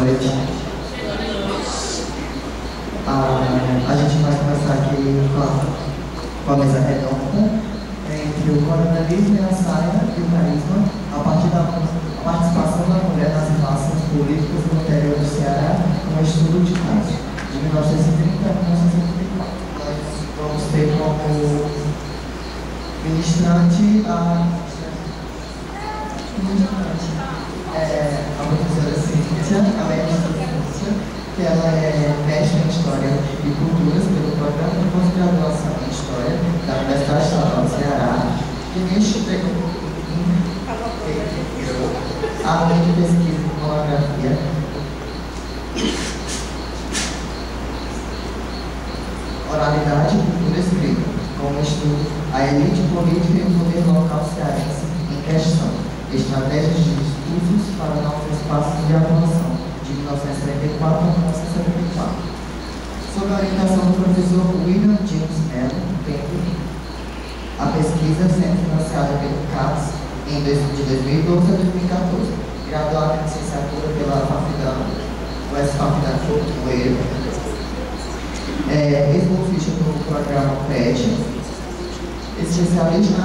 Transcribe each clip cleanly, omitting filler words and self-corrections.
noite. A gente vai começar aqui com a mesa redonda entre o coronelismo e a saia e o carisma, a partir da participação da mulher nas relações políticas no interior do Ceará, com estudo de caso, de 1930 a 1934. Nós vamos ter como ministrante a professora Cíntia, a mestra Cíntia, que ela é mestre em História e Culturas pelo Programa de Pós-Graduação em História da Universidade Estadual do Ceará, e neste além de pesquisa em monografia, oralidade e cultura escrita, como estudo a elite política e o poder local cearense em questão, estratégias de discursos para novos espaços de atuação, de 1974 a 1974. Sob a orientação do professor William James Mello, a pesquisa sendo financiada pelo CAPES de 2012 a 2014, graduada em licenciatura pela UESFAM Coelho, ex-bolsista do programa PET, especialista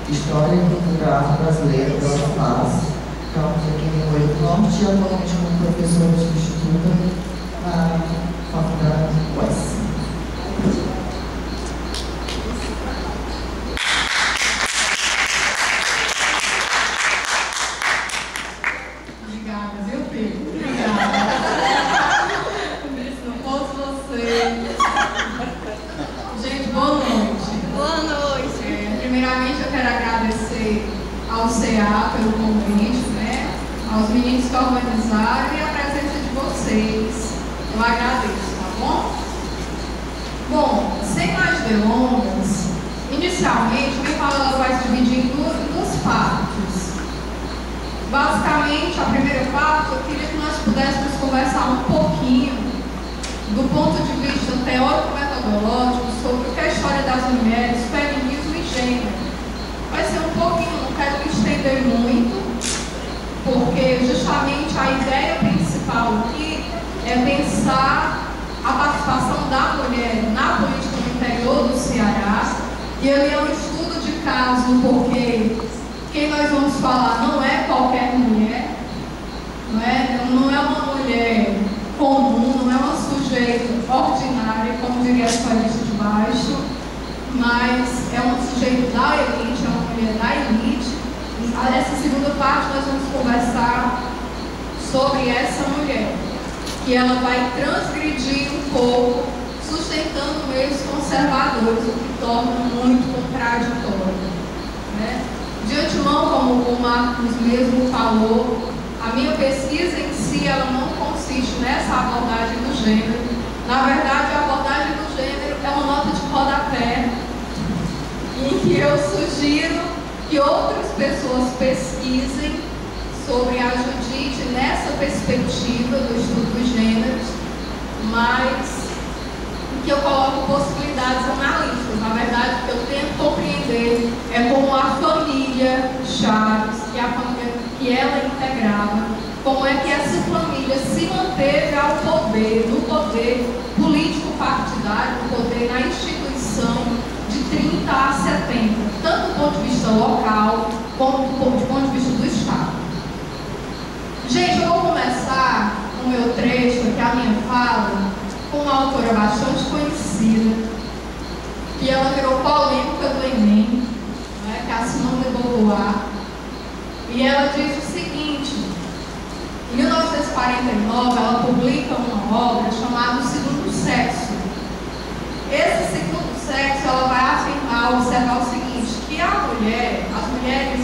em História e Cultura Afro-Brasileira pela UFAS, campus aqui no Rio do Norte, e atualmente como professor substituta na Faculdade UES. Obrigada, viu, Pedro? Obrigada. Não posso vocês. Gente, boa noite. Boa noite. Primeiramente, eu quero agradecer ao CA pelo convite, né? Aos meninos que organizaram e a presença de vocês. Eu agradeço, tá bom? Bom, sem mais delongas, inicialmente, minha fala vai se dividir em duas partes. Basicamente, a primeira parte, eu queria que nós pudéssemos conversar um pouquinho do ponto de vista teórico-metodológico sobre o que é a história das mulheres, feminismo e gênero. Vai ser um pouquinho, não quero me estender muito, porque justamente a ideia principal aqui é pensar a participação da mulher na política do interior do Ceará, e ele é um estudo de caso, porque quem nós vamos falar não é qualquer mulher, não é uma mulher comum, não é uma sujeita ordinária, como diria a lista de baixo, mas é um sujeito da elite, é uma mulher da elite. Nessa segunda parte nós vamos conversar sobre essa mulher, que ela vai transgredir um pouco, sustentando meios conservadores, o que torna muito contraditório, né? De antemão, como o Marcos mesmo falou, a minha pesquisa em si ela não consiste nessa abordagem do gênero. Na verdade, a abordagem do gênero é uma nota de rodapé em que eu sugiro que outras pessoas pesquisem sobre a Judite nessa perspectiva do estudo dos gêneros, mas que eu coloco possibilidades analistas. Na verdade, o que eu tento compreender é como a família Chaves, que é a família que ela integrava, como é que essa família se manteve ao poder, no poder político partidário, no poder na instituição de 30 a 70, tanto do ponto de vista local, como do ponto de vista do Estado. Gente, eu vou começar o meu trecho aqui, a minha fala, com uma autora bastante conhecida, que ela virou polêmica do Enem, né, que é a Simone de Beauvoir, e ela diz o seguinte: em 1949 ela publica uma obra chamada O Segundo Sexo. Esse segundo sexo, ela vai afirmar, observar o seguinte, que a mulher, as mulheres,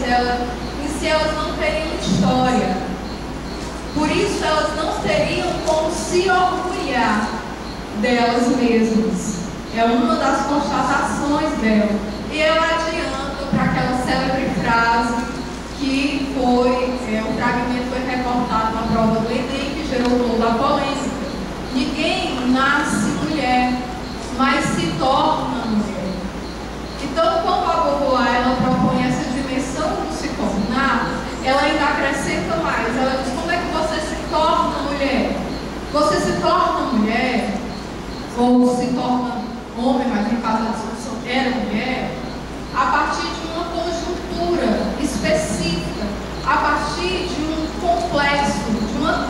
em si elas não teriam história, por isso elas não teriam como se orgulhar delas mesmas. É uma das constatações dela. E ela adianta para aquela célebre frase que foi, o fragmento foi recortado na prova do Enem, que gerou toda a polêmica. Ninguém nasce mulher, mas se torna mulher. Então, quando a Beauvoir ela propõe essa dimensão do se tornar, ela ainda acrescenta mais. Ela diz: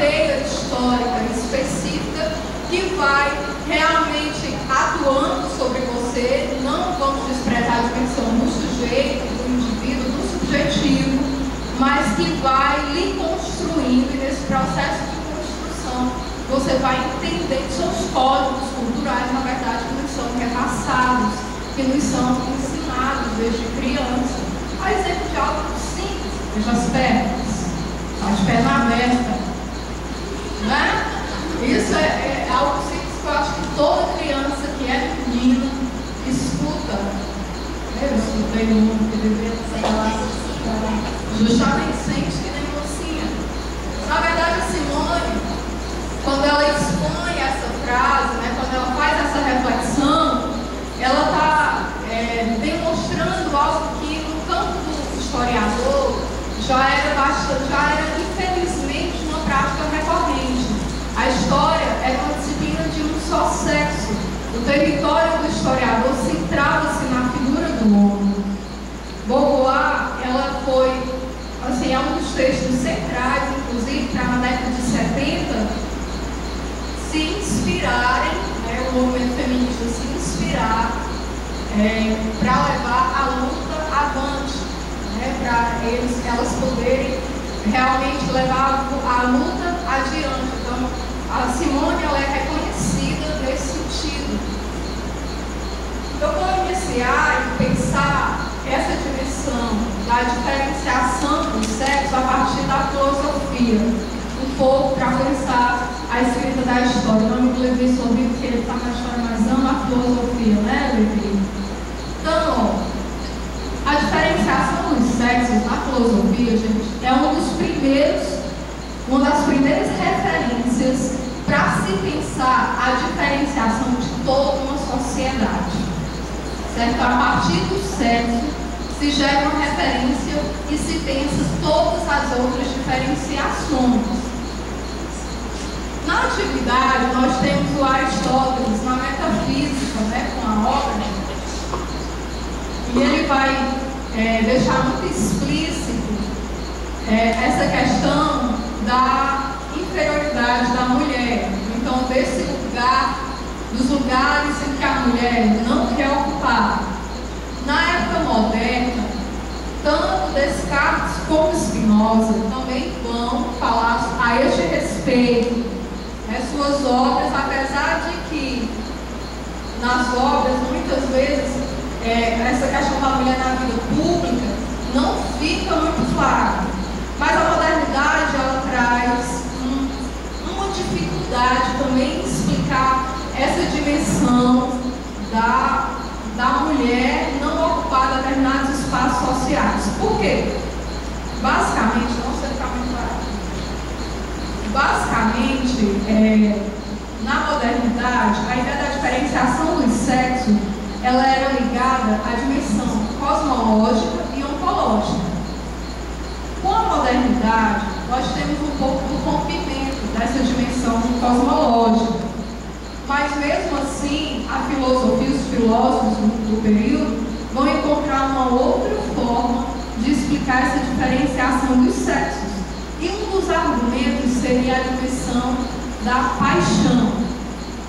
teia histórica específica que vai realmente atuando sobre você. Não vamos desprezar a dimensão do sujeito, do indivíduo, do subjetivo, mas que vai lhe construindo, e nesse processo de construção você vai entender que seus códigos culturais, na verdade, que nos são repassados, que nos são ensinados desde criança. A exemplo de algo simples, veja as pernas, as pernas abertas, né? Isso é algo simples que eu acho que toda criança que é menina escuta. Eu escutei muito, que deveria falar justamente sente que nem mocinha. Na verdade, a Simone, quando ela expõe essa frase, né, quando ela faz essa reflexão, ela está demonstrando algo que no campo do historiador já era infelizmente uma prática recorrente. A história é uma disciplina de um só sexo. O território do historiador centrava-se na figura do homem. Beauvoir, ela foi, assim, é um dos textos centrais, inclusive, para na década de 70, se inspirarem, né, o movimento feminista se inspirar para levar a luta avante, né, para elas poderem realmente levar a luta adiante. Então, a Simone, ela é reconhecida nesse sentido. Eu vou iniciar e pensar essa dimensão da diferenciação dos sexos a partir da filosofia, um pouco para pensar a escrita da história. O nome do Levi sobre que ele está na história, mas ama a filosofia, né, Levi? Então, a diferenciação dos sexos na filosofia, gente, é uma das primeiras referências para se pensar a diferenciação de toda uma sociedade. Certo? A partir do sexo se gera uma referência e se pensa todas as outras diferenciações. Na antiguidade, nós temos o Aristóteles na metafísica, né, com a obra, e ele vai deixar muito explícito essa questão da inferioridade da mulher. Então, desse lugar, dos lugares em que a mulher não quer ocupar. Na época moderna, tanto Descartes como Spinoza também vão falar a este respeito. Suas obras, apesar de que nas obras, muitas vezes, essa questão da mulher na vida pública não fica muito clara. Mas a modernidade, ela traz uma dificuldade também em explicar essa dimensão da mulher não ocupar determinados espaços sociais. Por quê? Basicamente, não sei ficar muito claro. Basicamente, na modernidade, a ideia da diferenciação dos sexos, ela era ligada à dimensão cosmológica e ontológica. Com a modernidade, nós temos um pouco do rompimento dessa dimensão cosmológica. Mas mesmo assim, a filosofia e os filósofos do período vão encontrar uma outra forma de explicar essa diferenciação dos sexos. E um dos argumentos seria a dimensão da paixão.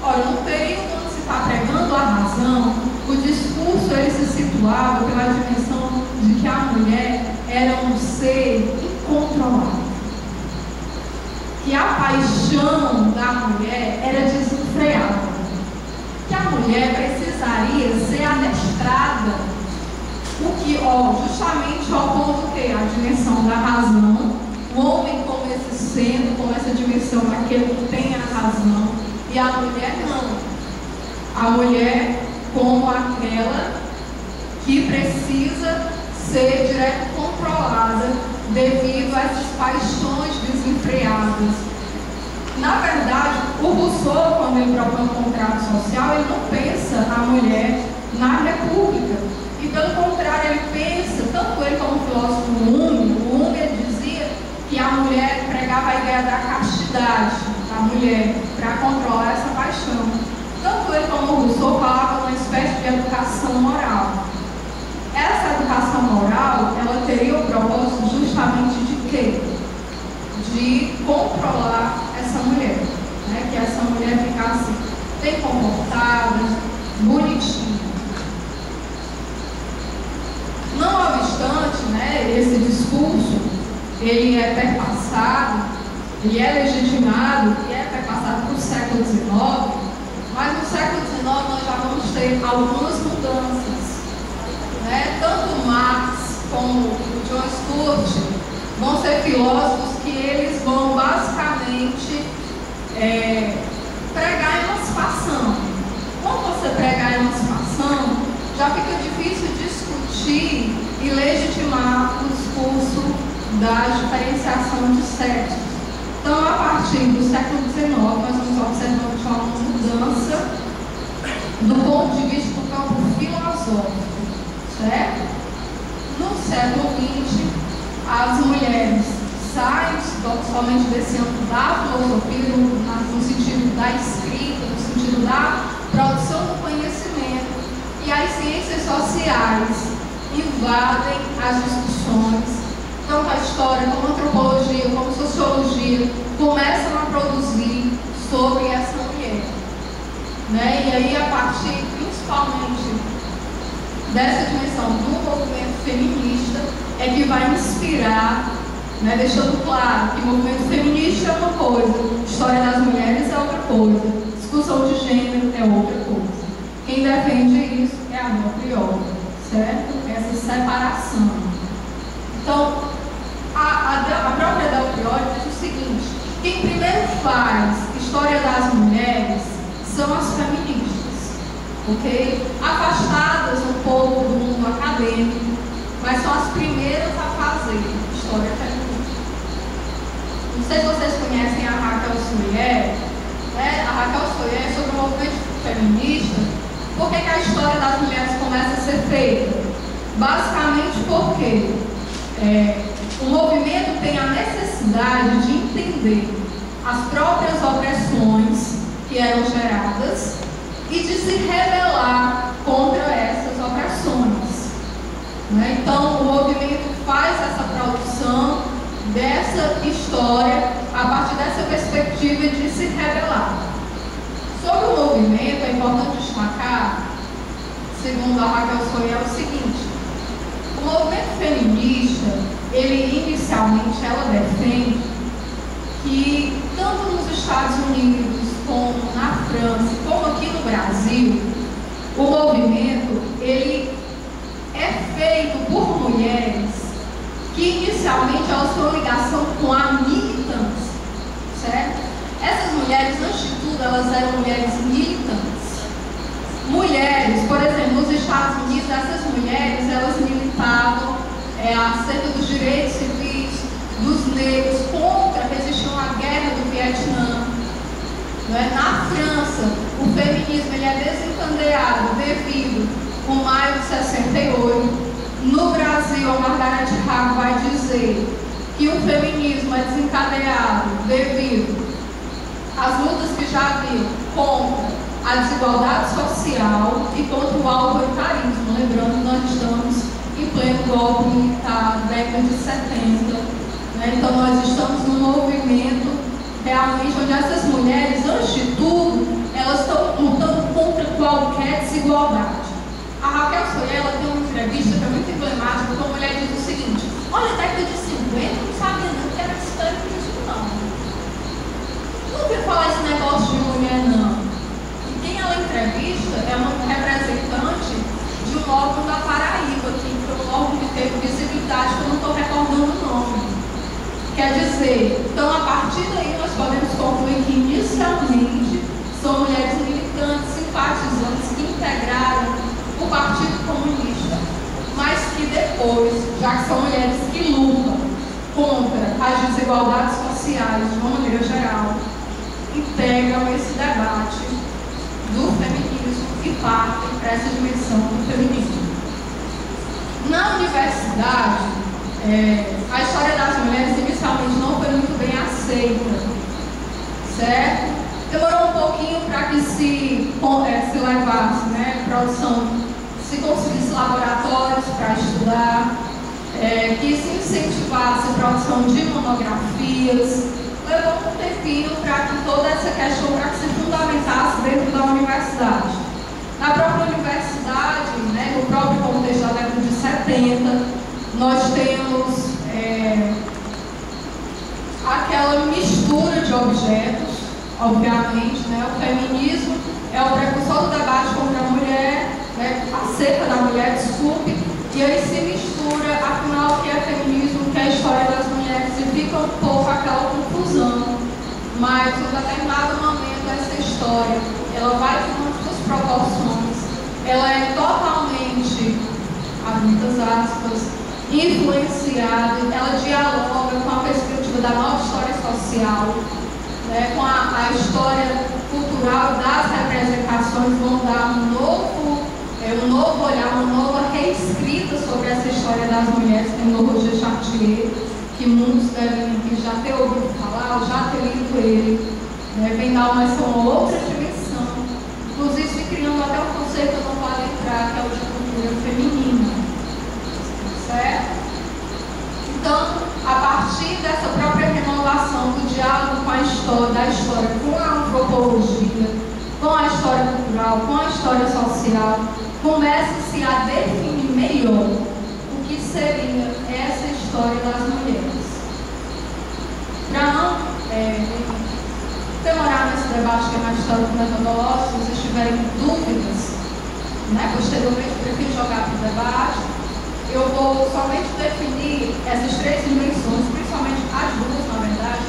Olha, no período onde se está pregando a razão, o discurso ele se situava pela dimensão de que a mulher era um ser incontrolável. Que a paixão da mulher era desenfreada. Que a mulher precisaria ser adestrada. O que, justamente opondo o quê? A dimensão da razão. O homem como esse sendo, como essa dimensão daquele que tem a razão. E a mulher não. A mulher como aquela que precisa ser direto controlada devido a essas paixões desenfreadas. Na verdade, o Rousseau, quando ele propõe o contrato social, ele não pensa a mulher na república. E pelo contrário, ele pensa, tanto ele como o filósofo Hume, ele dizia que a mulher pregava a ideia da castidade da mulher para controlar essa paixão. Tanto ele como o Rousseau falavam uma espécie de educação moral. Essa educação moral, ela teria o propósito justamente de quê? De controlar ele é perpassado, ele é legitimado e é perpassado para o século XIX, mas no século XIX nós já vamos ter algumas mudanças, né? Tanto Marx como o John Stuart vão ser filósofos que eles vão basicamente pregar a emancipação. Quando você pregar a emancipação, já fica difícil discutir e legitimar o discurso da diferenciação de sexos. Então, a partir do século XIX, nós vamos observando já uma mudança do ponto de vista do campo filosófico, certo? No século XX, as mulheres saem somente desse âmbito da filosofia, no sentido da escrita, no sentido da produção do conhecimento, e as ciências sociais invadem as discussões. Tanto a história, como a antropologia, como a sociologia começam a produzir sobre essa mulher, né? E aí, a partir principalmente dessa dimensão do movimento feminista, é que vai inspirar, né? Deixando claro que o movimento feminista é uma coisa, história das mulheres é outra coisa, discussão de gênero é outra coisa. Quem defende isso é a Del Priore, certo? Essa separação. Então, a própria Del Priore diz o seguinte: quem primeiro faz história das mulheres são as feministas, ok? Afastadas um pouco do mundo acadêmico, mas são as primeiras a fazer história feminista. Não sei se vocês conhecem a Raquel Soyer, né? A Raquel Soyer, sobre o movimento feminista. Por que a história das mulheres começa a ser feita? Basicamente porque o movimento tem a necessidade de entender as próprias opressões que eram geradas e de se rebelar contra essas opressões, né? Então, o movimento faz essa produção dessa história a partir dessa perspectiva de se rebelar. Sobre o movimento, é importante destacar, segundo a Raquel Soyer, é o seguinte: o movimento feminista, ele inicialmente, ela defende que tanto nos Estados Unidos, como na França, como aqui no Brasil, o movimento, ele é feito por mulheres que inicialmente elas têm uma ligação com a militância, certo? Essas mulheres, antes de tudo, elas eram mulheres militantes. Mulheres, por exemplo, nos Estados Unidos, essas mulheres, elas militavam acerca dos direitos civis dos negros, resistiam à guerra do Vietnã. Na França, o feminismo ele é desencadeado devido ao maio de 68. No Brasil, a Margaret Haag vai dizer que o feminismo é desencadeado devido às lutas que já haviam contra a desigualdade social e contra o autoritarismo. Lembrando que nós estamos em pleno golpe militar, década de 70. Então, nós estamos num movimento realmente onde essas mulheres, antes de tudo, elas estão lutando contra qualquer desigualdade. A Raquel Soyer, ela tem uma entrevista que é muito emblemática, quando a mulher diz o seguinte: olha, década de 50, eu não sabia não que era feminismo, não. Não ouvi falar esse negócio de mulher, não. E quem ela entrevista é uma representante de um órgão da Paraíba, que foi um órgão que teve visibilidade, que eu não estou recordando o nome. Quer dizer, então a partir daí nós podemos concluir que inicialmente são mulheres militantes, simpatizantes, que integraram o Partido Comunista, mas que depois, já que são mulheres que lutam contra as desigualdades sociais de uma maneira geral, integram esse debate do feminismo e partem para essa dimensão do feminismo. Na universidade, a história das mulheres inicialmente não foi muito bem aceita, certo? Demorou um pouquinho para que se levasse, né, produção, se conseguisse laboratórios para estudar, que se incentivasse a produção de monografias. Levou um tempinho para que toda essa questão para que se fundamentasse dentro da universidade. Na própria universidade, né, no próprio contexto da década de 70, nós temos pela mistura de objetos, obviamente, né? O feminismo é o precursor do debate contra a mulher, né? Acerca da mulher, desculpe, e aí se mistura, afinal, o que é feminismo, o que é a história das mulheres, e fica um pouco aquela confusão. Mas, em determinado momento, essa história, ela vai tomando suas proporções, ela é totalmente, abre muitas aspas, influenciada, ela dialoga com a perspectiva da nova história social, né, com a história cultural das representações, vão dar um novo olhar, uma nova reescrita sobre essa história das mulheres, tem o Roger Chartier, que muitos devem já ter ouvido falar, ou já ter lido ele, né, vem dar uma outra dimensão, inclusive se criando até um conceito que eu não vou entrar, que é o de cultura feminina, certo? Então, a partir dessa própria renovação do diálogo com a história, da história com a antropologia, com a história cultural, com a história social, começa-se a definir melhor o que seria essa história das mulheres. Para não demorar nesse debate que é mais histórico-metodológico, se vocês tiverem dúvidas, né, posteriormente eu prefiro jogar para o debate, eu vou somente definir essas três dimensões, principalmente as duas, na verdade,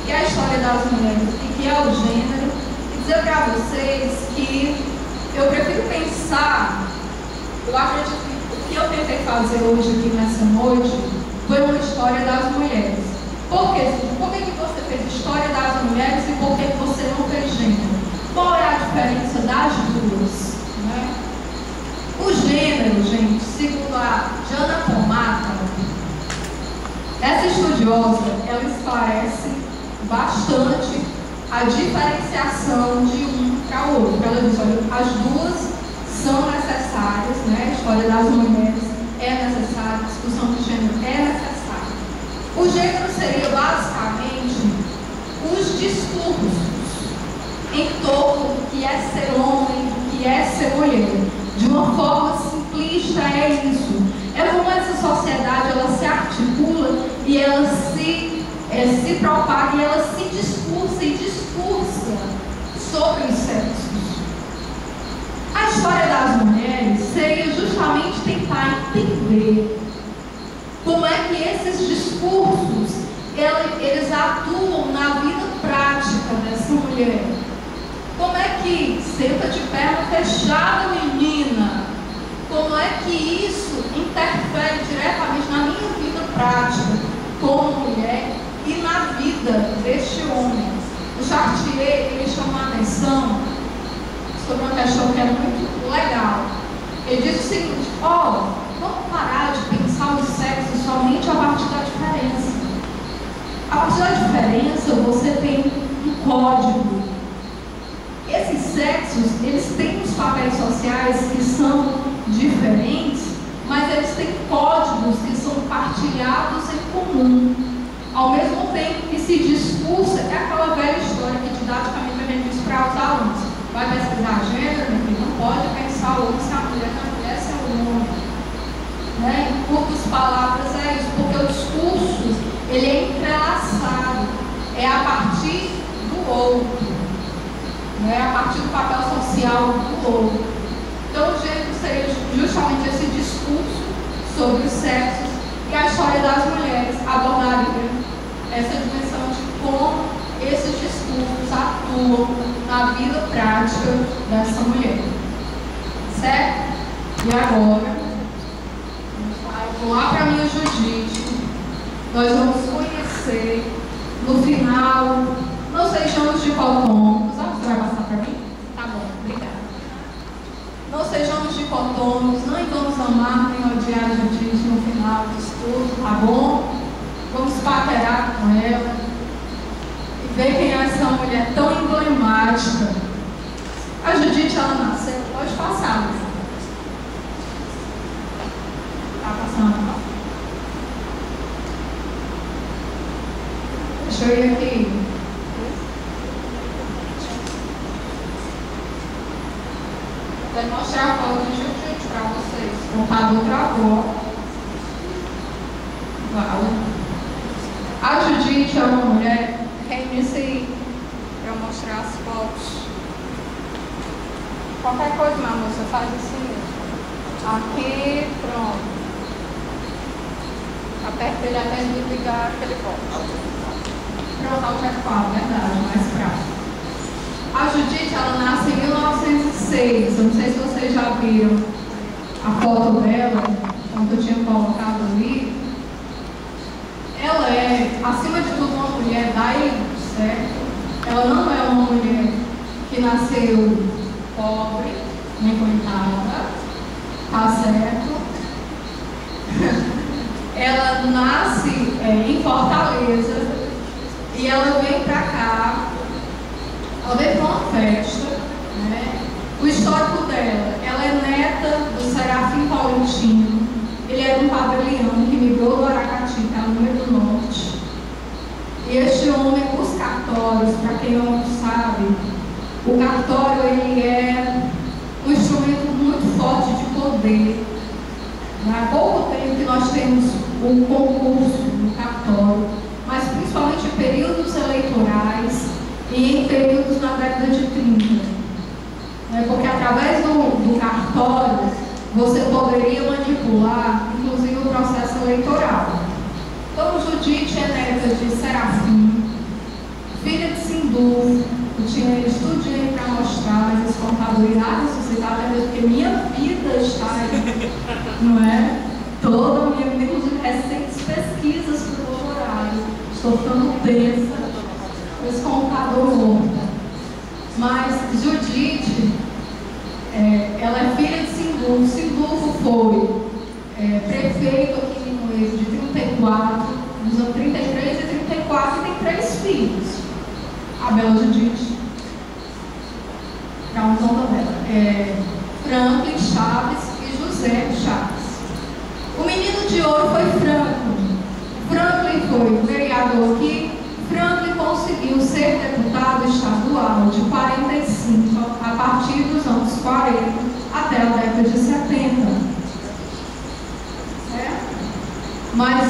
que é a história das mulheres e que é o gênero, e dizer para vocês que eu prefiro pensar, eu acredito que o que eu tentei fazer hoje aqui nessa noite foi uma história das mulheres. Por quê? Por que você fez história das mulheres e por que você não fez gênero? Qual é a diferença das duas? Né? O gênero, gente, segundo a Jana Pomata, essa estudiosa, ela esclarece bastante a diferenciação de um para o outro. Ela diz, olha, as duas são necessárias, né? A história das mulheres é necessária, a discussão do gênero é necessária. O gênero seria basicamente os discursos em torno do que é ser homem, do que é ser mulher. De uma forma simplista é isso. É como essa sociedade ela se articula e ela se propaga e ela se discursa sobre os sexos. A história das mulheres seria justamente tentar entender como é que esses discursos eles atuam na vida prática dessa mulher. Como é que senta de perna fechada, menina? Como é que isso interfere diretamente na minha vida prática como mulher e na vida deste homem? O Chartier, ele chama a atenção sobre uma questão que é muito legal. Ele diz o seguinte, vamos parar de pensar o sexo somente a partir da diferença. A partir da diferença, você tem um código. Esses sexos, eles têm os papéis sociais que são diferentes, mas eles têm códigos que são partilhados em comum. Ao mesmo tempo que se discursa, é aquela velha história que didaticamente a gente diz para os alunos. Vai pesquisar gênero, meu filho, não pode pensar o homem se a mulher se é o homem. Né? Em poucas palavras é isso, porque o discurso, ele é entrelaçado, é a partir do outro. A partir do papel social do outro. Então, o gênero seria justamente esse discurso sobre os sexos e a história das mulheres abordaria essa dimensão de como esses discursos atuam na vida prática dessa mulher. Certo? E agora, vou lá para a minha Judite. Nós vamos conhecer no final, não sejamos dicotômicos. Você vai passar para mim? Tá bom, obrigada. Não sejamos dicotômicos, não vamos amar nem odiar a Judite no final do estudo, tá bom? Vamos paquerar com ela e ver quem é essa mulher tão emblemática. A Judite, ela nasceu, pode passar, mas tá passando, não? Deixa eu ir aqui. Vou mostrar a foto de Judite para vocês. O computador travou. Vale. A Judite é uma mulher mostrar as fotos. Qualquer coisa, minha moça, faz assim mesmo. Aqui, pronto. Aperta ele até desligar aquele foco. Pronto, alto verdade, mais prático. A Judite, ela nasce em 1906. Eu não sei se vocês já viram a foto dela, como eu tinha colocado ali. Ela é, acima de tudo, uma mulher da elite, certo? Ela não é uma mulher que nasceu pobre, nem coitada, tá certo? Ela nasce em Fortaleza e ela vem pra cá, ela veio pra uma festa, né? O histórico dela, ela é neta do Serafim Paulistino. Ele era um pabeliano que migrou do Aracati, que é no meio do norte. E este homem, os cartórios, para quem não sabe, o cartório ele é um instrumento muito forte de poder. Há pouco tempo que nós temos um concurso no cartório, mas principalmente em períodos eleitorais e em períodos na década de 30. Porque através do cartório você poderia manipular, inclusive, o processo eleitoral. Então, Judite é neta de Serafim, filha de Sindulfo. Eu tinha estudinho para mostrar, mas esse computador irá ressuscitar, até mesmo porque minha vida está aí, não é? Toda a minha vida, inclusive recentes pesquisas para o doutorado. Estou ficando tensa com esse computador morto. Mas Judite, ela é filha de Sindulfo. Sindulfo foi prefeito aqui em Limoeiro de 34, nos anos 33 e 34, e tem 3 filhos. A Bela Judite, para um nome dela, Franklin Chaves e José Chaves. O menino de ouro foi Franklin. Franklin foi vereador aqui. Franklin conseguiu ser deputado estadual de 45 a partir dos anos 40 até a década de 70. Mas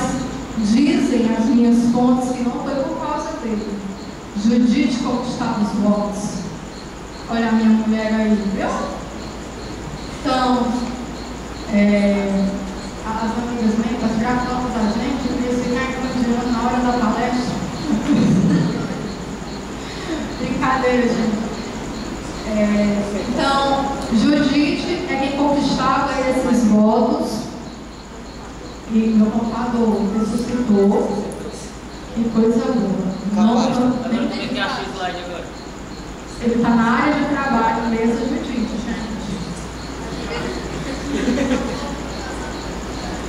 dizem as minhas fontes que não foi por causa dele. Judite conquistava os votos. Olha a minha mulher aí, viu? Então, as amigas mentas gravando da gente, eu queria ficar imaginando na hora da palestra. Brincadeira, gente. Então, Judite é quem conquistava esses votos. E meu computador ressuscitou. Que coisa boa. Ele está na área de trabalho, mesa Judite, gente.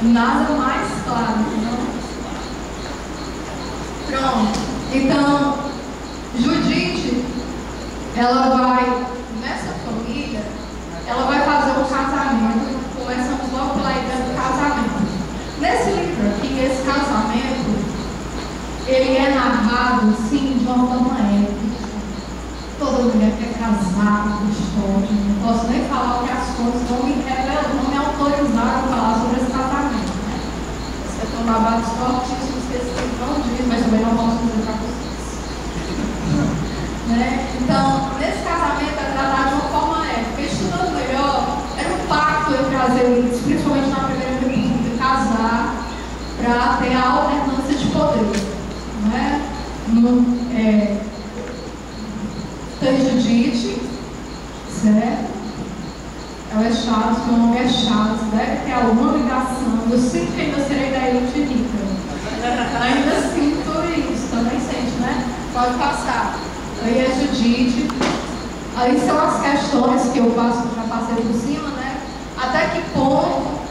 Nada mais claro, não? Pronto. Então, Judite, ela vai, nessa família, ela vai fazer um casamento. Começamos logo pela ideia do casamento. Nesse livro aqui, esse casamento, ele é narrado, sim, de uma forma épica. Toda mulher quer casar, gostosa. Não posso nem falar o que as fontes não me autorizaram a falar sobre esse casamento. Você tem um babado fortíssimo, que esse livro não diz, mas também não posso dizer para vocês. Então, nesse casamento é tratado de uma forma épica. Estudando melhor, era um pacto entre as elites, principalmente na primeira república, de casar para ter a alternância de poder. Tem Judite, certo? Ela é Chaves, meu nome é Chaves, deve ter alguma ligação. Eu sinto que ainda serei da elite rica. Ainda sinto isso, também sente, né? Pode passar. Aí é Judite. Aí são as questões que eu faço, já passei por cima, né? Até que ponto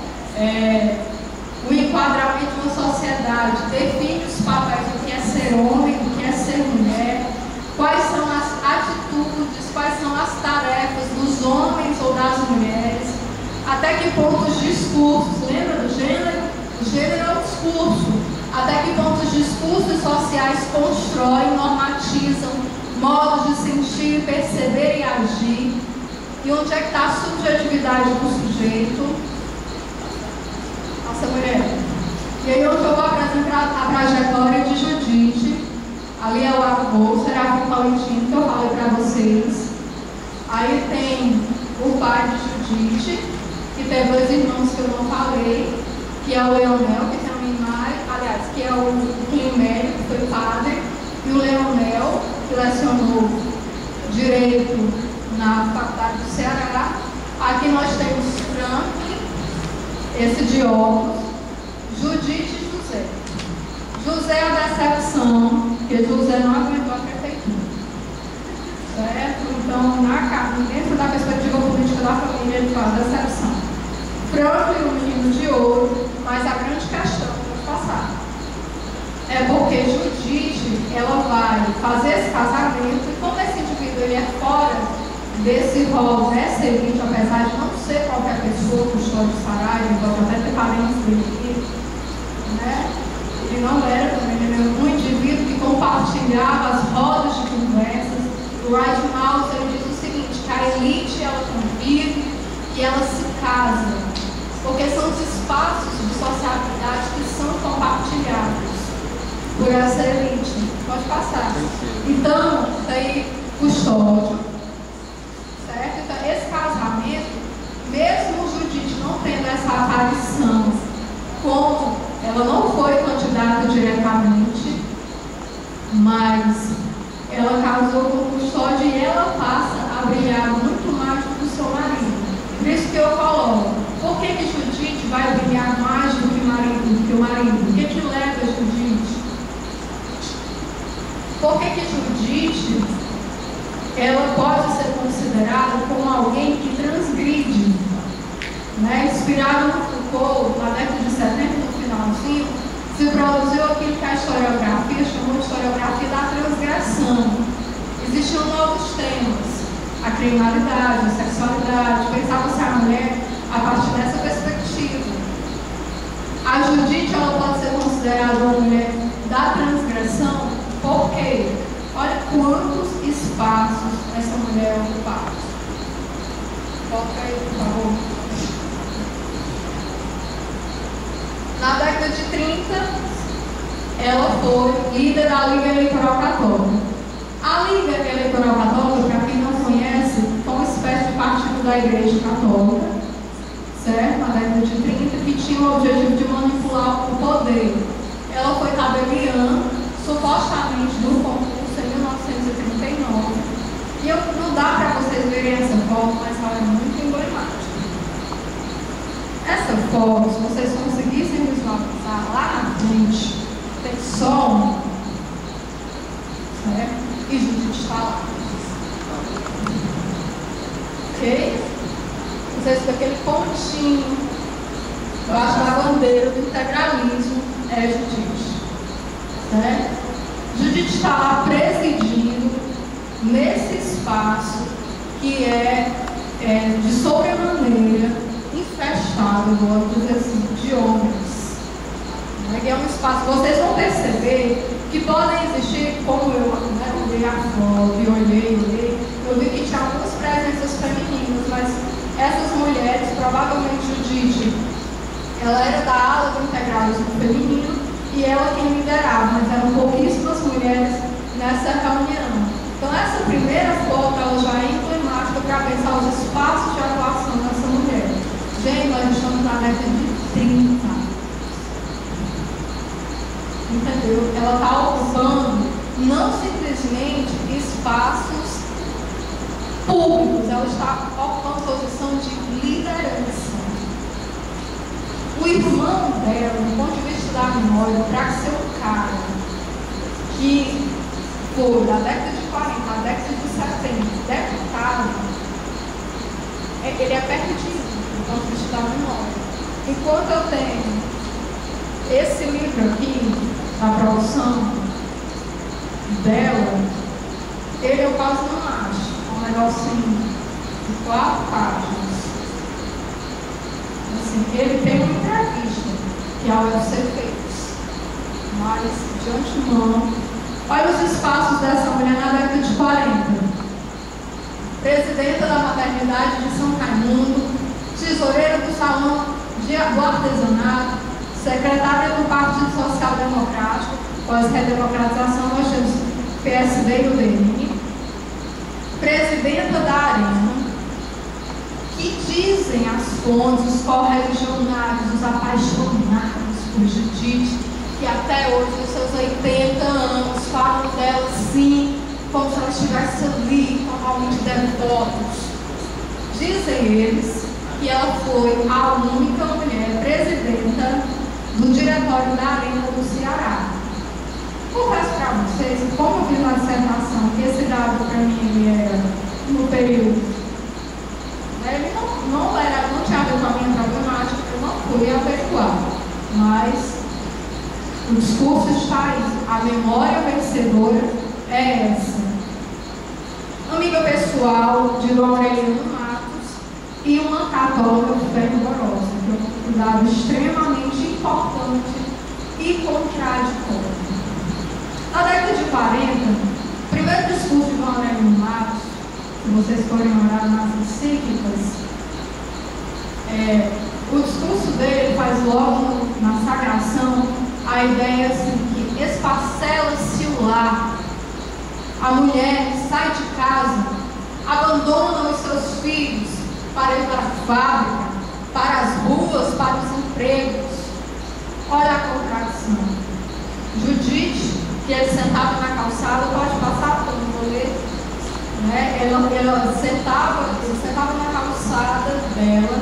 o enquadramento de uma sociedade define os papéis do que é ser homem, do que é ser mulher, quais são as atitudes, quais são as tarefas dos homens ou das mulheres, até que ponto os discursos, lembra do gênero? O gênero é o discurso. Até que ponto os discursos sociais constroem, normatizam modos de sentir, perceber e agir, e onde é que está a subjetividade do sujeito, nossa mulher. E aí hoje eu vou apresentar a trajetória de Judite Ali é o avô, Serafim Valentino, que eu falei para vocês. Aí tem o pai de Judite, que tem 2 irmãos que eu não falei, que é o Leonel, que tem uma imagem, aliás, que é o Climério, que foi padre, e o Leonel, que lecionou Direito na Faculdade do Ceará. Aqui nós temos Franklin, esse de óculos, Judite e José. José é a decepção, porque José não aguentou a prefeitura. Certo? Então, dentro da perspectiva política da família, ele fala decepção. Franklin, o menino de ouro, mas a grande questão que eu vou passar é porque Judite, ela vai fazer esse casamento, e como esse indivíduo ele é fora desse rol, dessa elite, apesar de não ser qualquer pessoa, o Custódio de Saraiva, pode até ter parentes dele aqui, né? Ele não era também, ele era um indivíduo que compartilhava as rodas de conversas. O Wright Mouse, ele diz o seguinte, que a elite, ela convive e ela se casa, porque são os espaços de sociabilidade que são compartilhados por essa elite. Pode passar. Então, daí, Custódio, certo? Então, esse casamento, mesmo Judite não tendo essa aparição, como ela não foi candidata diretamente, mas ela casou com o Custódio e ela passa a brilhar muito mais do que o seu marido. Por isso que eu coloco, por que Judite vai brilhar mais do que o marido? O que leva Judite? Por que Judite, ela pode ser considerada como alguém que transgride, né? Inspirada no Foucault, na década de 70, no finalzinho, se produziu aquilo que a historiografia chamou de historiografia da transgressão. Existiam novos temas, a criminalidade, a sexualidade, pensava-se a mulher a partir dessa perspectiva. A Judite, ela pode ser considerada uma mulher da transgressão, porque olha quantos espaços essa mulher ocupava. Coloca aí, por favor. Na década de 30, ela foi líder da Liga Eleitoral Católica. A Liga Eleitoral Católica, para quem não conhece, foi uma espécie de partido da Igreja Católica, certo? Na década de 30, que tinha o objetivo de manipular o poder. Ela foi tabeliã, supostamente, do concurso em 1939. E não dá para vocês verem essa foto, mas ela é muito emblemática. Essa foto, se vocês conseguissem visualizar lá na frente, tem sol, certo? E Judite está lá. Ok? Vocês com aquele pontinho, eu acho que a bandeira do integralismo é Judite. Certo? Judite está lá presidindo nesse espaço que é de sobremaneira infestado, vou dizer assim, de homens. É um espaço, vocês vão perceber que podem existir, como eu olhei a foto e olhei, eu vi que tinha algumas presenças femininas, mas essas mulheres, provavelmente Judite, ela era da ala do integralismo feminino e ela quem liderava, mas eram pouquíssimas mulheres nessa reunião. Então essa primeira foto, ela já é emblemática para pensar os espaços de atuação dessa mulher. Gente, nós estamos na década de 30. Entendeu? Ela está ocupando não simplesmente espaços públicos, ela está ocupando posição de liderança. O irmão dela, do ponto de vista da memória, para ser um cara que foi da década de 40 à década de 70, deputado, ele é perdido do ponto de vista da memória. Enquanto eu tenho esse livro aqui, da produção dela, ele eu quase não acho. É um negocinho de 4 páginas. Assim, ele tem uma entrevista que ela deve ser feita, mas de antemão, olha os espaços dessa mulher na década de 40. Presidenta da Maternidade de São Raimundo, tesoureira do Salão do Artesanato, secretária do Partido Social Democrático. Com a redemocratização, nós temos PSD e do DN, presidenta da Arena, que dizem as fontes, os correligionários, os apaixonados por Judite, que até hoje, nos seus 80 anos, falam dela sim, como se ela estivesse ali, totalmente devotos. Dizem eles que ela foi a única mulher presidenta do diretório da Arena do Ceará. Confesso para vocês, como eu fiz na dissertação, que esse dado para mim ele era no período, ele não tinha a ver com a minha problemática, eu não fui averiguar, mas o discurso está aí, a memória vencedora é essa. Amiga pessoal de Dom Aureliano Matos e uma católica fervorosa, que é um dado extremamente importante e contraditório. Na década de 40, o primeiro discurso de Dom Aureliano Matos, se vocês forem olhar nas encíclicas, o discurso dele faz logo na sagração a ideia assim, que esparcela-se o lar. A mulher sai de casa, abandona os seus filhos para ir para a fábrica, para as ruas, para os empregos. Olha a contradição. Judite, que ele sentava na calçada, pode passar, porque eu não vou ler, né? Ele sentava na calçada dela,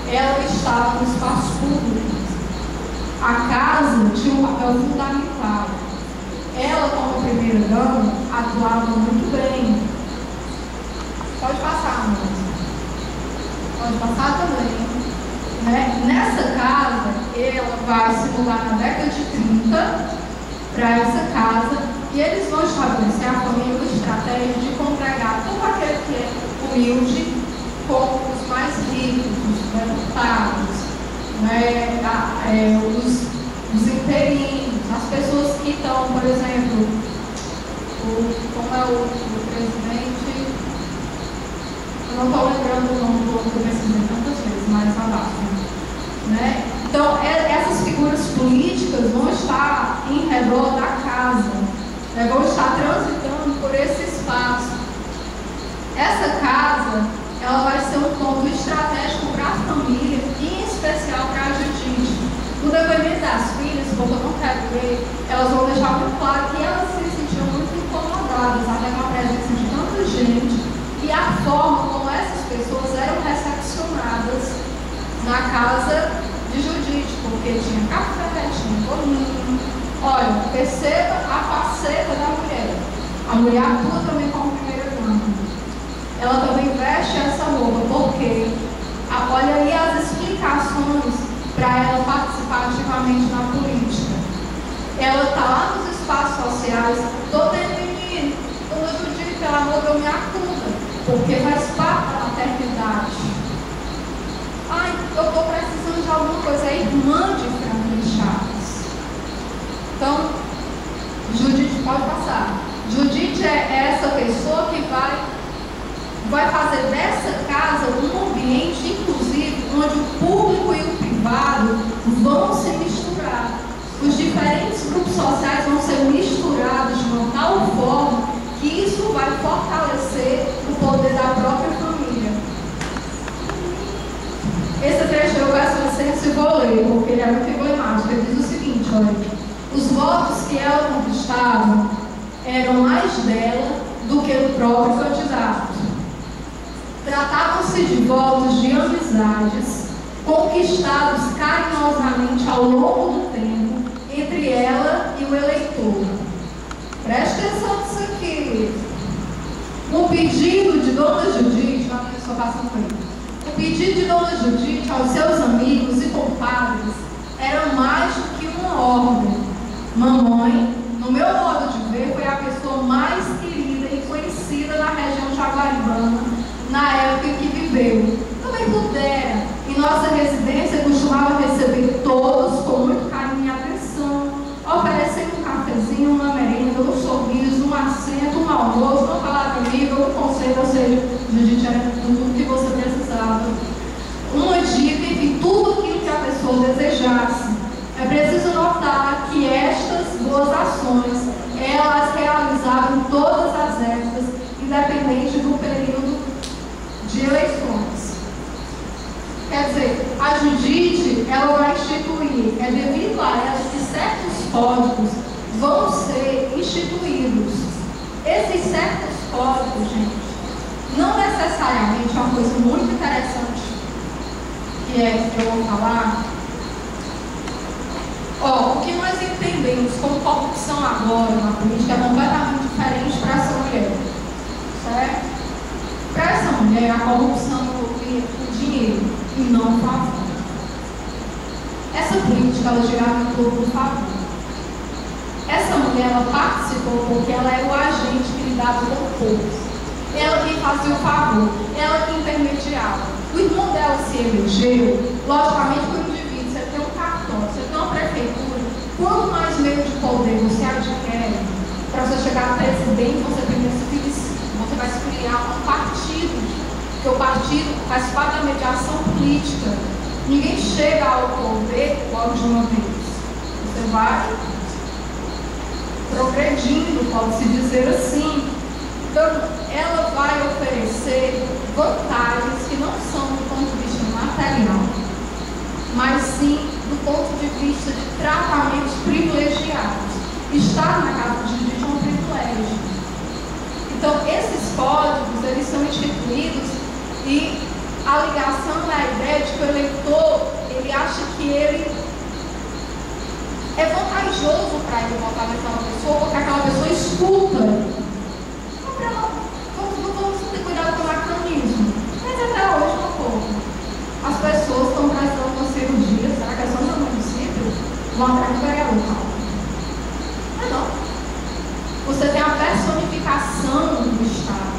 ela estava no espaço público. A casa tinha um papel fundamental. Ela, como primeira-dama, atuava muito bem. Pode passar, moça. Pode passar também. Né? Nessa casa, ela vai se mudar na década de 30 para essa casa e eles vão estabelecer a família uma estratégia de congregar todo aquele que é humilde com os mais ricos, os deputados, né? Os inteirinhos, as pessoas que estão, por exemplo, como é o presidente, eu não estou lembrando o nome do outro que eu pesquisei tantas vezes, mas abaixo. Né? Então, essas figuras políticas vão estar em redor da casa, né? Vão estar transitando por esse espaço. Essa casa, ela vai ser um ponto estratégico para a família, e em especial para a Judite. No depoimento das filhas, porque eu não quero ver, elas vão deixar muito claro que elas se sentiam muito incomodadas, até com a presença de tanta gente, e a forma como essas pessoas eram recepcionadas na casa de Judite, porque tinha café, tinha bolinho. Olha, perceba a faceta da mulher. A mulher atua também como primeira-dama. Ela também veste essa roupa, porque olha aí as explicações para ela participar ativamente na política. Ela está lá nos espaços sociais, estou tendo menino, quando eu Judite, pelo amor, eu me acuda, porque faz parte da maternidade. Ai, eu estou precisando de alguma coisa, é irmã de Franklin Chaves. Então, Judite pode passar. Judite é essa pessoa que vai fazer dessa casa um ambiente, inclusive, onde o público e o privado vão se misturar. Os diferentes grupos sociais vão ser misturados de uma tal forma que isso vai fortalecer o poder da própria família. Esse trecho eu peço licença e vou ler, porque ele é muito emblemático. Ele diz o seguinte, olha: os votos que ela conquistava eram mais dela do que do próprio candidato. Tratavam-se de votos de amizades conquistados carinhosamente ao longo do tempo entre ela e o eleitor. Preste atenção nisso aqui. O pedido de Dona Judite, só passando por aí. O pedido de Dona Judite aos seus amigos e compadres era mais do que uma ordem. Mamãe, no meu modo de ver, foi a pessoa mais querida e conhecida na região jaguaribana na época em que viveu. Também pudera, em nossa residência, costumava receber todos com muito carinho e atenção, oferecendo um cafezinho, uma merenda, um sorriso, um assento, um almoço, uma palavra amiga, um conselho, ou seja, Judite era tudo que você precisava. Uma dica, enfim, tudo aquilo que a pessoa desejasse. É preciso notar que estas boas ações, elas realizaram ela vai instituir, é devido a ela que certos códigos vão ser instituídos. Esses certos códigos, gente, não necessariamente é uma coisa muito interessante, que é que eu vou falar. O que nós entendemos como corrupção agora na política é completamente diferente para essa mulher, certo? Para essa mulher, a corrupção envolvia o dinheiro e não o favor. Essa política, ela girava em torno do favor. Essa mulher, ela participou porque ela era o agente que lidava com o povo. Ela que fazia o favor, ela que intermediava. O irmão dela se elegeu, logicamente, por um indivíduo. Você tem um cartório, você tem uma prefeitura. Quanto mais meio de poder você adquire, para você chegar a presidente, você vai se criar um partido. Porque o partido faz parte da mediação política. Ninguém chega ao poder logo de uma vez. Você vai progredindo, pode-se dizer assim. Então, ela vai oferecer vantagens que não são do ponto de vista material, mas sim do ponto de vista de tratamentos privilegiados. Estar na casa de justiça é um privilégio. Então, esses códigos, eles são instituídos e a ligação é a ideia de que o eleitor, ele acha que ele é vantajoso para ele votar naquela pessoa, porque aquela pessoa escuta. Vamos ter cuidado com o anacronismo. Mas até hoje não pouco. As pessoas estão precisando de uma cirurgia, será que é só no município? Vão atrás do vereador. Não. Você tem a personificação do Estado,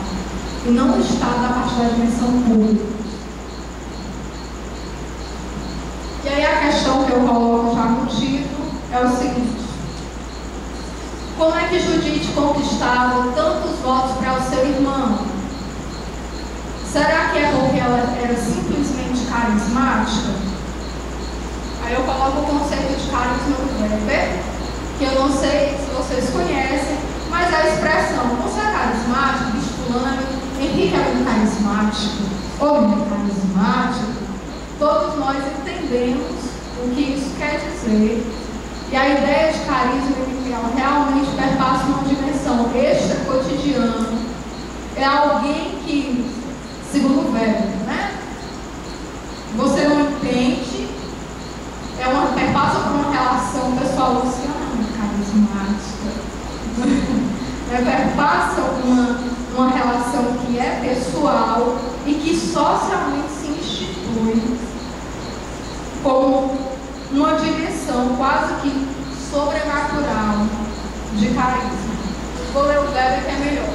e não o Estado da parte da dimensão pública. E aí a questão que eu coloco já no título é o seguinte: como é que Judite conquistava tantos votos para o seu irmão? Será que é porque ela era simplesmente carismática? Aí eu coloco o conceito de carisma do Weber, que eu não sei se vocês conhecem, mas a expressão você é carismático, Fulano, Henrique é muito carismático, ou muito carismático, todos nós entendemos o que isso quer dizer. E a ideia de carisma é que ela realmente perpassa uma dimensão extra cotidiana. É alguém que, segundo o Weber, né? Você não entende, perpassa por uma relação pessoal, você não é carismática. Perpassa uma relação que é pessoal e que socialmente se institui como uma dimensão quase que sobrenatural de carisma. Vou ler o Weber que é melhor.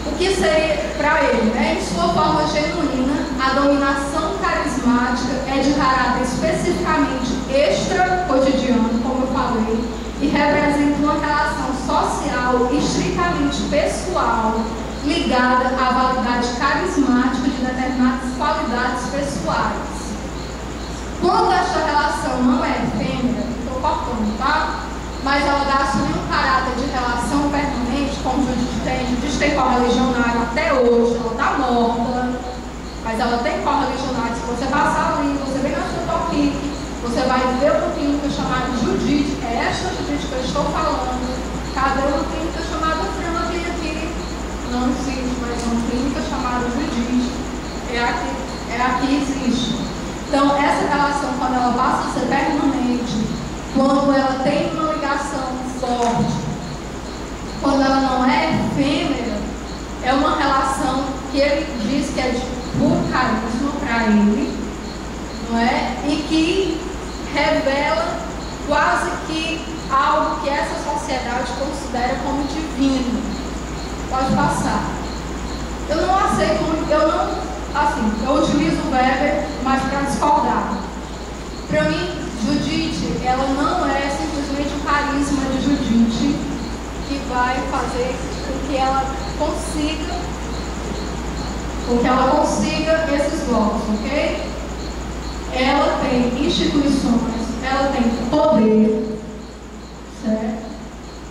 O que seria para ele, né? Em sua forma genuína, a dominação carismática é de caráter especificamente extra-cotidiano, como eu falei, e representa uma relação social estritamente pessoal, ligada à validade carismática de determinadas qualidades pessoais. Quando esta relação não é efêmera, estou cortando, tá? Mas ela assume um caráter de relação permanente, como Judite tem correligionário até hoje, ela está morta, mas ela tem correligionário. Se você passar ali, você vem na sua topic, você vai ver uma clínica chamada Judite, é esta Judite que eu estou falando. Cadê uma clínica chamada Franklin aqui? Não existe, mas uma clínica chamada Judite. É aqui existe. Então, essa relação, quando ela passa a ser permanente, quando ela tem uma ligação forte, quando ela não é efêmera, é uma relação que ele diz que é de puro carisma para ele, não é? E que revela quase que algo que essa sociedade considera como divino. Pode passar. Eu não aceito, eu utilizo o Weber, mas para discordar. Para mim, Judite, ela não é simplesmente o carisma de Judite que vai fazer com que ela consiga esses votos, ok? Ela tem instituições, ela tem poder, certo?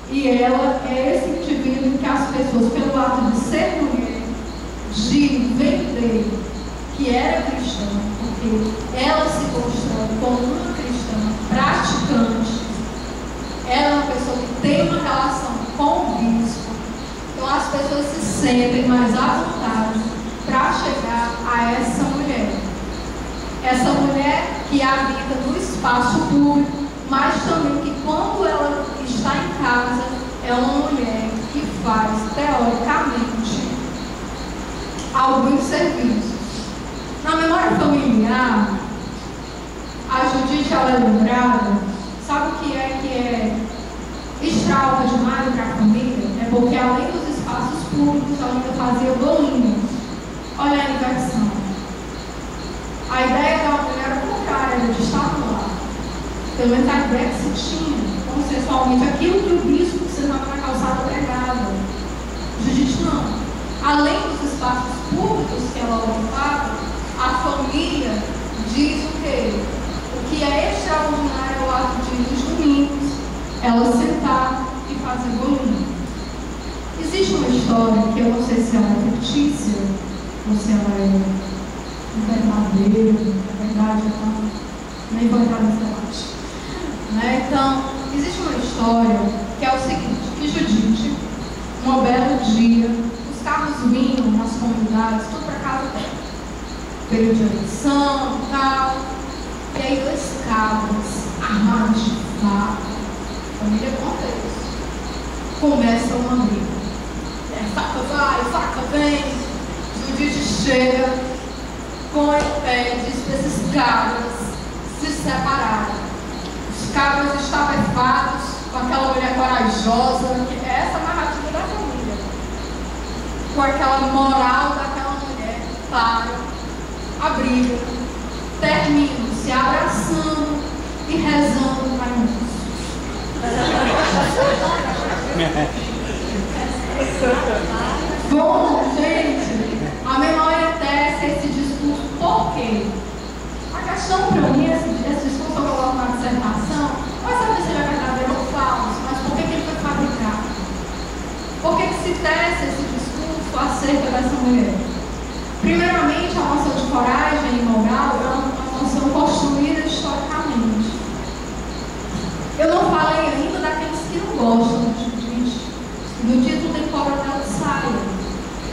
E ela é esse indivíduo que as pessoas, pelo ato de ser mulher, de vender que era cristã, porque ela se constrói como uma cristã praticante, ela é uma pessoa que tem uma relação com o bispo, então as pessoas se sentem mais à vontade para chegar a essa mulher. Essa mulher que habita no espaço público, mas também que quando ela está em casa, é uma mulher que faz, teoricamente, alguns serviços. Na memória familiar, a Judite, ela é lembrada, sabe o que é extraordinário para a família? É porque além dos espaços públicos, ela ainda fazia bolinhos. Olha a inversão. A ideia da mulher era contrária, era de estar no lar. Pelo menos a ideia que se tinha, consensualmente, aquilo que o bispo precisava na calçada pregava. Judite não. Além dos espaços públicos que ela ocupava, a família diz o quê? O que é extraordinário é o ato de, nos domingos, ela sentar e fazer bolinho. Existe uma história que eu não sei se ela é fictícia ou se ela é verdadeira, na verdade, então, nem vou entrar nesse debate. Né? Então, existe uma história que é o seguinte, que Judite, um belo dia, os carros vinham nas comunidades, tudo para casa dela. Período de eleição e tal. E aí 2 cabras armados de faca, família conta isso, começa uma briga. Faca vai, faca vem. Judite chega, põe o pé, diz para esses cabras se separarem. Os cabras estapefados com aquela mulher corajosa, que é essa a narrativa da família, com aquela moral daquela mulher, para a briga, terminam se abraçando e rezando para Jesus. Bom, gente, a memória tece esse discurso. Por quê? A questão para mim, esse discurso eu coloco na dissertação, não é saber se ele é verdadeiro ou falso, mas por que ele foi fabricado? Por que se tece esse discurso acerca dessa mulher? Primeiramente, a noção de coragem e moral é uma noção construída historicamente. Eu não falei ainda daqueles que não gostam de Judite. No título tem coronel de saia.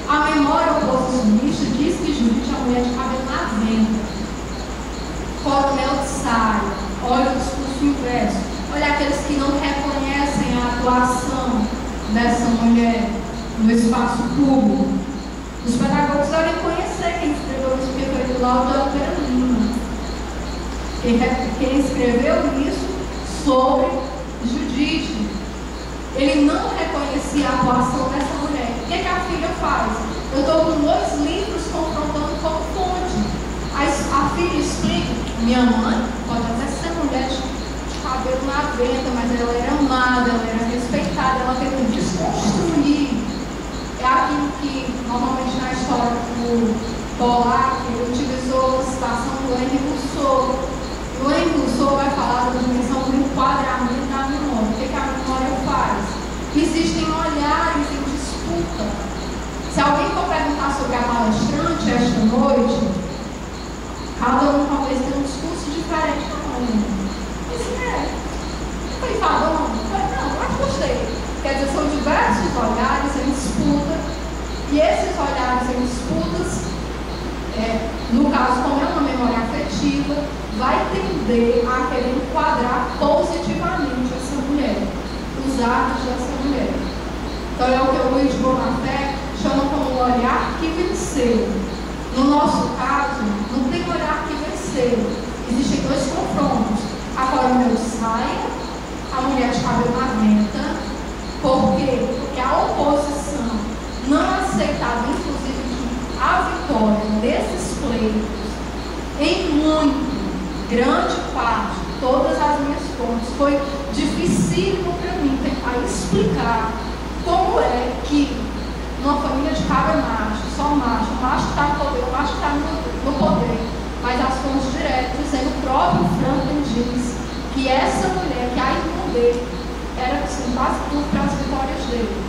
A memória oposicionista diz que Judite é a mulher de cabelo na venda. Coronel de saia. Olha o discurso inverso. Olha aqueles que não reconhecem a atuação dessa mulher no espaço público. Os pedagogos devem conhecer quem escreveu isso, porque foi do Laudo da Lima. Quem escreveu isso sobre Judite, ele não reconhecia a atuação dessa mulher. O que a filha faz? Eu estou com 2 livros confrontando como fonte. A filha explica: minha mãe pode até ser mulher de cabelo na venda, mas ela era amada, ela era respeitada, ela teve que desconstruir. É aquilo que, normalmente, na história do Pollack, ele utilizou a citação do Henri Rousseau. O Henri Rousseau vai falar da dimensão do enquadramento da memória. O que a memória faz? Existem olhares em disputa. Se alguém for perguntar sobre a palestrante esta noite, cada um talvez tenha um discurso diferente na manhã. Isso é. Foi enfadão? Não, mas gostei. Quer dizer, são diversos olhares em disputa, e esses olhares em disputas, no caso, como é uma memória afetiva, vai tender a querer enquadrar positivamente essa mulher, os atos dessa mulher. Então é o que o Luiz Bonafé chama como o olhar que venceu. No nosso caso, não tem olhar que venceu. Existem 2 confrontos. A coronel de saia, a mulher de cabelo na venta. Por quê? Porque a oposição não aceitava, inclusive, a vitória desses pleitos, em muito, grande parte, todas as minhas fontes, foi dificílimo para mim tentar explicar como é que numa família de cabra macho, só macho, o macho que está no poder, o macho que está no poder, mas as fontes diretas, dizendo o próprio Franklin diz que essa mulher, que a irmã dele, era assim, quase tudo para as vitórias dele.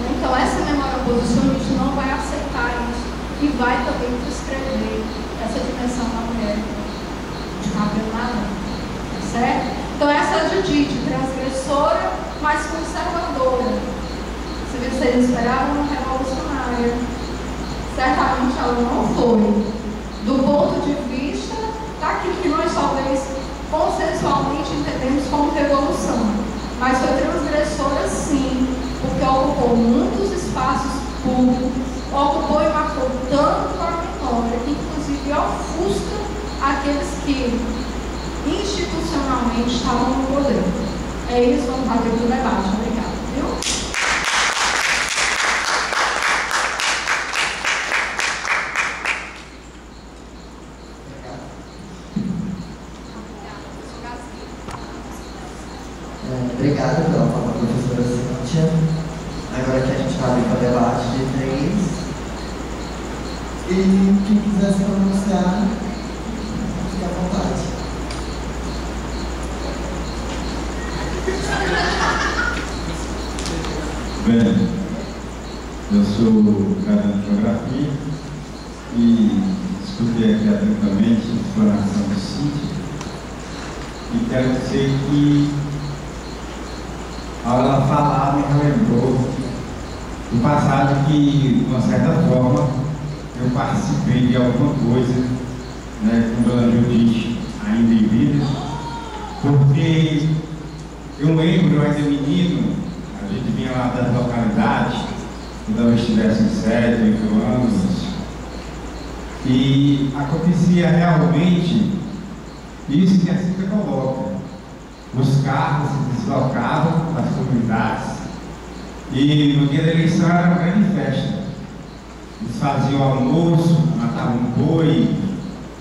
Então essa memória oposicionista não vai aceitar isso e vai também prescrever essa dimensão da mulher de cabelo marrom, certo? Então essa Judite, transgressora, mas conservadora. Vocês esperavam uma revolucionária. Certamente ela não foi. Do ponto de vista daquilo que nós talvez consensualmente entendemos como revolução. Mas foi transgressora sim, porque ocupou muitos espaços públicos, ocupou e marcou tanto a memória, que inclusive ofusca aqueles que institucionalmente estavam no poder. É isso, vamos fazer para o debate. Obrigada, viu? Obrigada pela fala, professora Cíntia. Agora que a gente vai abrir para o debate de 3. E quem quiser se pronunciar, fique à vontade. Bem, eu sou graduando em Geografia e escutei aqui atentamente a explanação do Cíntia e quero dizer que ao ela falar me relembrou do passado que, de uma certa forma, eu participei de alguma coisa, né, com Dona Judite ainda em vida, porque eu lembro, eu ainda menino, a gente vinha lá das localidades, quando eu estivesse em 7, 8 anos, e acontecia realmente isso que a Cíntia coloca. Os carros se deslocavam das comunidades e no dia da eleição era uma grande festa. Eles faziam almoço, matavam um boi,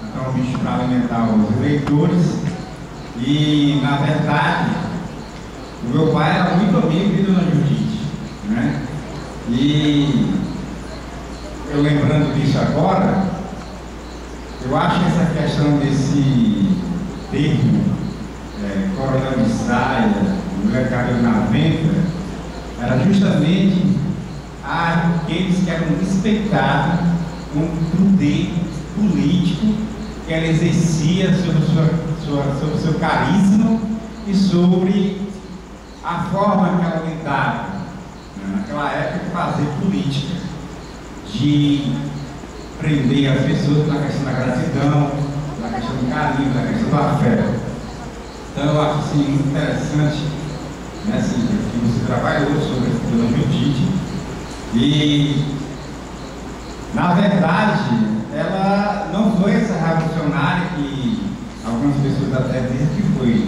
matavam um bicho para alimentar os eleitores e, na verdade, o meu pai era muito amigo de Dona Judite, né? E eu lembrando disso agora, eu acho que essa questão desse termo Coronel de Saia, mulher cabelo na venta, era justamente aqueles que eram despeitados com o poder político que ela exercia sobre o seu carisma e sobre a forma que ela lidava, né, naquela época, de fazer política, de prender as pessoas na questão da gratidão, na questão do carinho, na questão do afeto. Então eu acho assim, muito interessante, né, assim, que você trabalhou sobre a Dona Judite e, na verdade, ela não foi essa revolucionária que algumas pessoas até dizem que foi.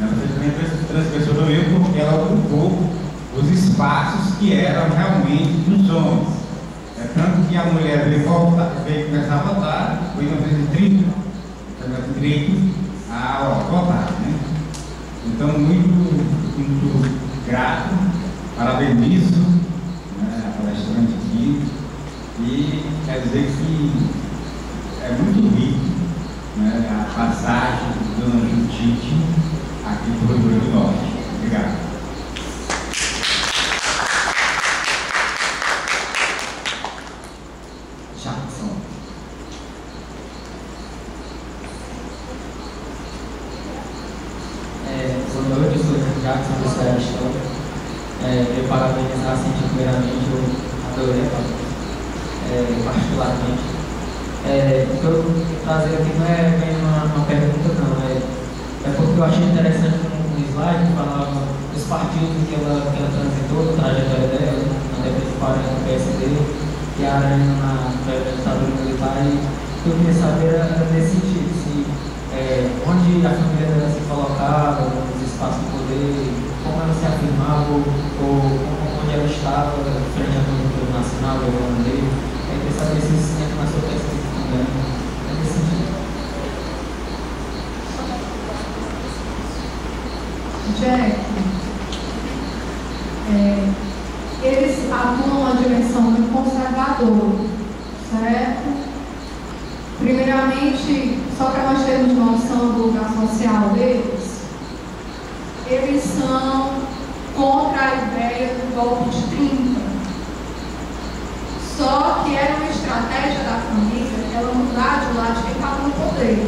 Ela foi também transgressora mesmo porque ela ocupou os espaços que eram realmente dos homens. É tanto que a mulher veio começar a votar, foi em 1930, então direito a votar, né? Então, muito grato, parabenizo, né, a palestrante aqui, e quer dizer que é muito rico, né, a passagem de Dona Judite aqui para o Rio Grande do Norte. Obrigado. Jackson. Boa noite, eu sou o Jackson do História da História. Eu parabenizar a Cíntia primeiramente, eu adorei particularmente. O que eu vou trazer aqui não é bem uma pergunta, não. É porque eu achei interessante um slide que falava dos partidos que ela transitou, a trajetória dela, na década de 40 no PSD, e a Arena na ditadura militar. E o que eu queria saber era nesse sentido, onde a família dela se colocava, nos espaços de poder, como ela se afirmava, ou onde ela estava frente à conjuntura nacional, do holandês. Eu queria saber se isso entra na sua pesquisa também. É nesse sentido. Jack, eles atuam na dimensão muito conservadora, certo? Primeiramente, só para nós termos noção do lugar social deles, eles são contra a ideia do golpe de 30. Só que era uma estratégia da família ela mudar de lado de quem estava no poder.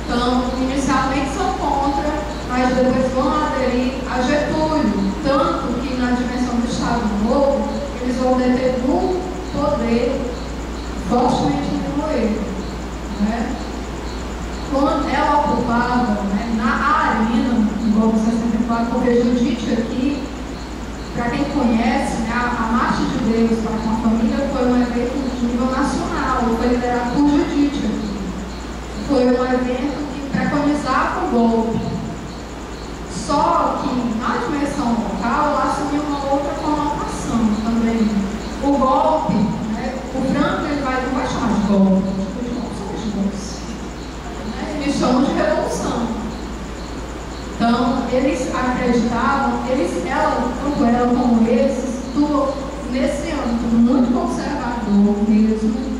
Então, inicialmente são contra, mas depois vão aderir a Getúlio. Tanto que na dimensão do Estado Novo, eles vão deter um poder fortemente diminuído. Né? Quando ela ocupava, né, na arena, no golpe 64, porque Judite aqui, para quem conhece, né, a Marcha de Deus para com a Família foi um evento de nível nacional, foi liderado por Judite aqui. Foi um evento que preconizava o golpe. Só que na dimensão local ela assumiu uma outra conotação também. O golpe, né, o Franco ele não vai chamar de golpe, eles chamam de revolução. Então, eles acreditavam, tanto ela como eles, estão nesse âmbito muito conservador mesmo.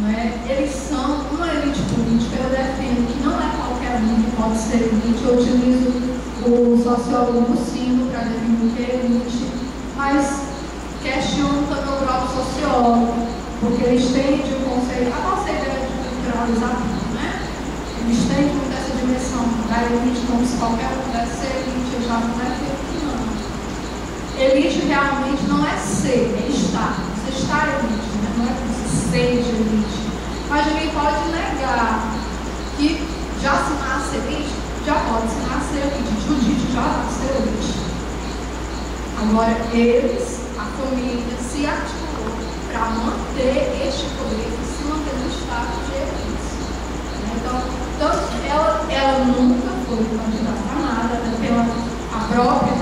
Né? Eles são uma elite política, eu defendo que não é qualquer um que pode ser elite. Eu utilizo o sociólogo Lucino para definir o que é elite, mas questiono também o próprio sociólogo, porque ele estende o conceito, a nossa ideia de culturalizar tudo, né? Ele estende muito essa dimensão da elite como se qualquer um pudesse ser elite, eu já não defendo que não. Elite realmente não é ser, é estar. Você está elite, né? Não é você ser de elite. Mas ninguém pode negar que já se nasce elite, já pode se nascer elite. Judite já nasceu elite. Agora, eles, a família, se articulou para manter este poder e se manter no status de elite. Então ela nunca foi candidata a nada, pela a própria